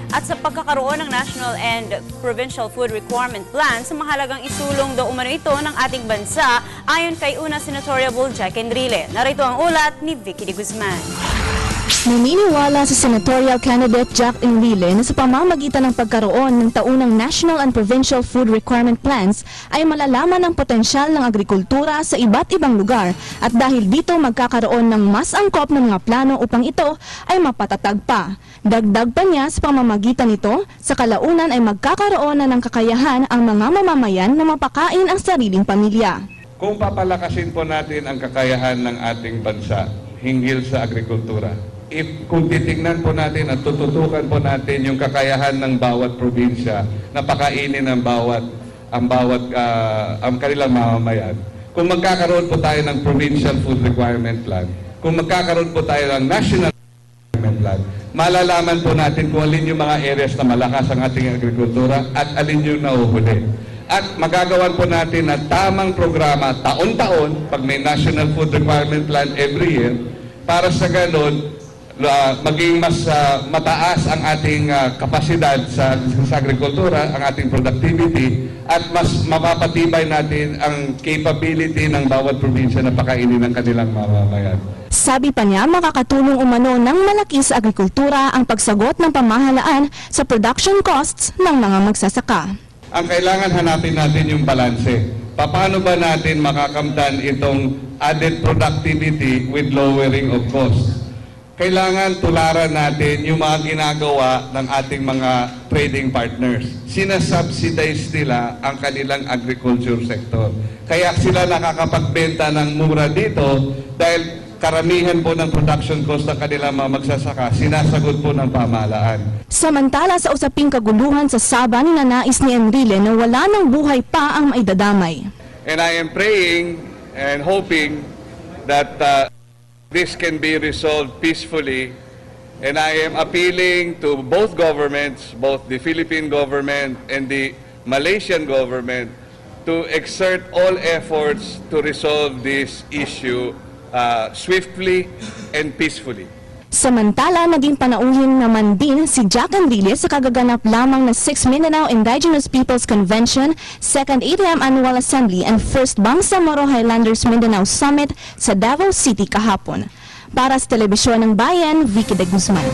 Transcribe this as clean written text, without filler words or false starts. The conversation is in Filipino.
at sa pagkakaroon ng national and provincial food requirement plan sa mahalagang isulong daw umano ito ng ating bansa ayon kay una Senatoriable Jack Enrile. Narito ang ulat ni Vicky de Guzman. Naniniwala si Senatorial Candidate Jack Enrile na sa pamamagitan ng pagkaroon ng taunang National and Provincial Food Requirement Plans ay malalaman ang potensyal ng agrikultura sa iba't ibang lugar at dahil dito magkakaroon ng mas angkop na mga plano upang ito ay mapatatag pa. Dagdag pa niya sa pamamagitan nito, sa kalaunan ay magkakaroon na ng kakayahan ang mga mamamayan na mapakain ang sariling pamilya. Kung papalakasin po natin ang kakayahan ng ating bansa hinggil sa agrikultura, kung titingnan po natin at tututukan po natin yung kakayahan ng bawat probinsya na pakainin ang kanilang mamamayan, kung magkakaroon po tayo ng Provincial Food Requirement Plan, kung magkakaroon po tayo ng National Requirement Plan, malalaman po natin kung alin yung mga areas na malakas ang ating agrikultura at alin yung nauhuli. At magagawan po natin na tamang programa taon-taon pag may National Food Requirement Plan every year para sa ganun maging mas mataas ang ating kapasidad sa agrikultura, ang ating productivity, at mas mapapatibay natin ang capability ng bawat probinsya na pakainin ng kanilang mamamayan. Sabi pa niya, makakatulong umano ng malaki sa agrikultura ang pagsagot ng pamahalaan sa production costs ng mga magsasaka. Ang kailangan hanapin natin yung balanse. Paano ba natin makakamtan itong added productivity with lowering of costs? Kailangan tularan natin yung mga ginagawa ng ating mga trading partners. Sinasubsidize nila ang kanilang agriculture sector. Kaya sila nakakapagbenta ng mura dito dahil karamihan po ng production cost ng kanilang mga magsasaka, sinasagot po ng pamahalaan. Samantala sa usaping kaguluhan sa Sabah, ninanais ni Enrile na wala ng buhay pa ang maidadamay. And I am praying and hoping that this can be resolved peacefully, and I am appealing to both governments, both the Philippine government and the Malaysian government, to exert all efforts to resolve this issue swiftly and peacefully. Samantala, naging panauhin naman din si Jack Enrile sa kagaganap lamang na 6th Mindanao Indigenous Peoples Convention, 2nd ATM Annual Assembly and 1st Bangsamoro Highlanders Mindanao Summit sa Davao City kahapon. Para sa Telebisyon ng Bayan, Vicky de Guzman.